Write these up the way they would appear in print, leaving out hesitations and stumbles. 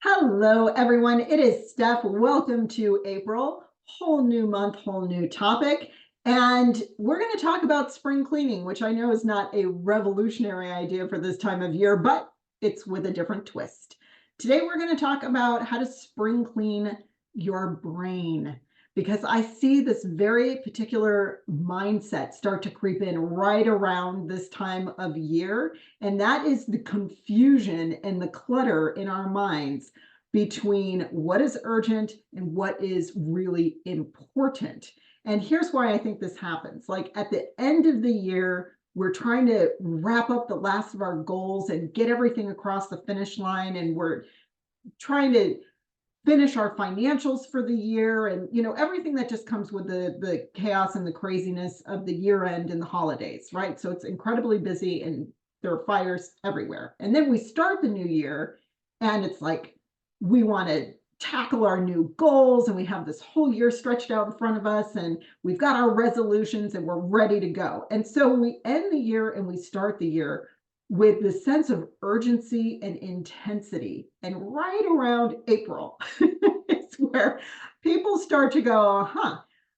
Hello, everyone. It is Steph. Welcome to April. Whole new month, whole new topic. And we're going to talk about spring cleaning, which I know is not a revolutionary idea for this time of year, but it's with a different twist. Today, we're going to talk about how to spring clean your brain, because I see this very particular mindset start to creep in right around this time of year. And that is the confusion and the clutter in our minds between what is urgent and what is really important. And here's why I think this happens. Like at the end of the year, we're trying to wrap up the last of our goals and get everything across the finish line. And we're trying to finish our financials for the year and everything that just comes with the chaos and the craziness of the year end and the holidays, right? So it's incredibly busy and there are fires everywhere. And then we start the new year and it's like we want to tackle our new goals and we have this whole year stretched out in front of us and we've got our resolutions and we're ready to go. And so we end the year and we start the year with the sense of urgency and intensity. And right around April is where people start to go,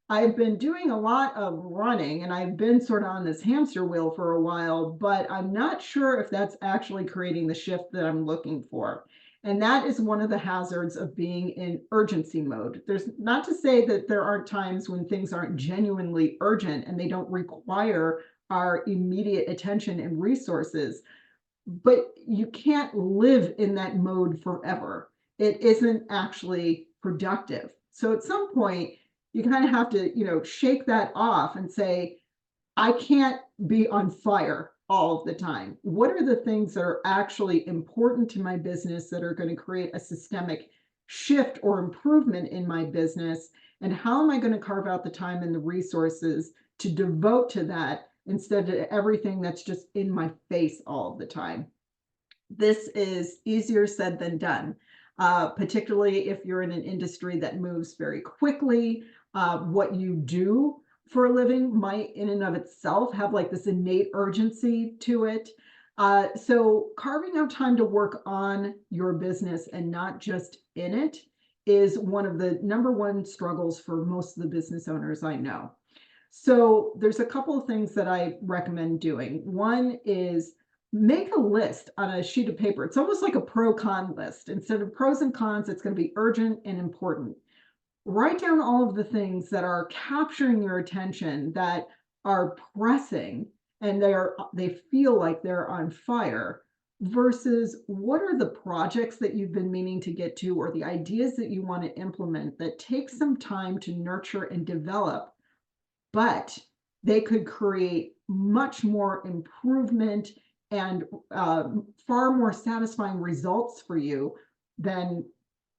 I've been doing a lot of running and I've been sort of on this hamster wheel for a while, but I'm not sure if that's actually creating the shift that I'm looking for. And that is one of the hazards of being in urgency mode. There's not to say that there aren't times when things aren't genuinely urgent and they don't require our immediate attention and resources, but you can't live in that mode forever. It isn't actually productive. So at some point, you kind of have to, shake that off and say, I can't be on fire all of the time. What are the things that are actually important to my business that are going to create a systemic shift or improvement in my business? And how am I going to carve out the time and the resources to devote to that instead of everything that's just in my face all the time? This is easier said than done, particularly if you're in an industry that moves very quickly. What you do for a living might in and of itself have like this innate urgency to it. So carving out time to work on your business and not just in it is one of the number one struggles for most of the business owners I know. So there's a couple of things that I recommend doing. One is make a list on a sheet of paper. It's almost like a pro-con list. Instead of pros and cons, it's going to be urgent and important. Write down all of the things that are capturing your attention, that are pressing, and they feel like they're on fire, versus what are the projects that you've been meaning to get to or the ideas that you want to implement that take some time to nurture and develop, but they could create much more improvement and far more satisfying results for you than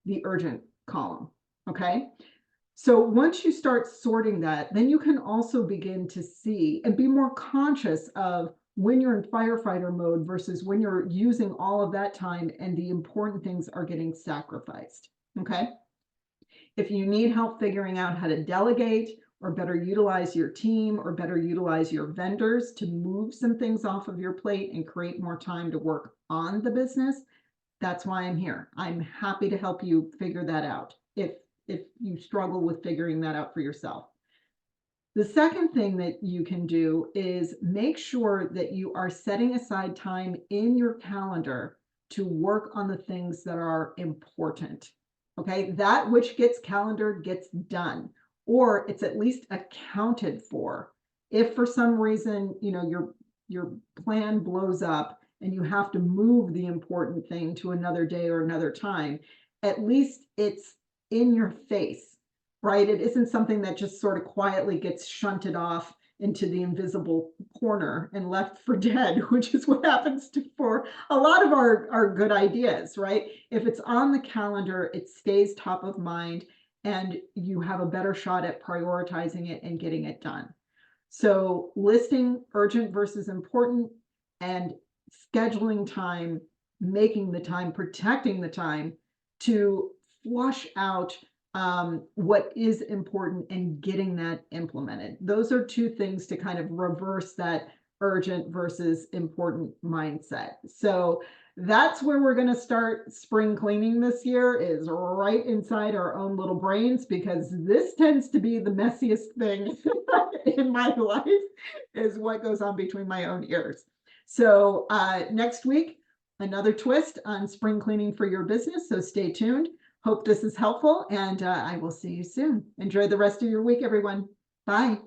the urgent column. Okay. So once you start sorting that, then you can also begin to see and be more conscious of when you're in firefighter mode versus when you're using all of that time and the important things are getting sacrificed. Okay. If you need help figuring out how to delegate or better utilize your team or better utilize your vendors to move some things off of your plate and create more time to work on the business, that's why I'm here. I'm happy to help you figure that out if you struggle with figuring that out for yourself. The second thing that you can do is make sure that you are setting aside time in your calendar to work on the things that are important. Okay, that which gets calendared gets done, or it's at least accounted for. If for some reason, your plan blows up and you have to move the important thing to another day or another time, at least it's in your face, right? It isn't something that just sort of quietly gets shunted off into the invisible corner and left for dead, which is what happens for a lot of our good ideas, right? If it's on the calendar, it stays top of mind and you have a better shot at prioritizing it and getting it done. So listing urgent versus important and scheduling time, making the time, protecting the time to flush out what is important and getting that implemented. Those are two things to kind of reverse that urgent versus important mindset. So that's where we're going to start spring cleaning this year, is right inside our own little brains, because this tends to be the messiest thing in my life, is what goes on between my own ears. So next week, another twist on spring cleaning for your business. So stay tuned. Hope this is helpful, and I will see you soon. Enjoy the rest of your week, everyone. Bye.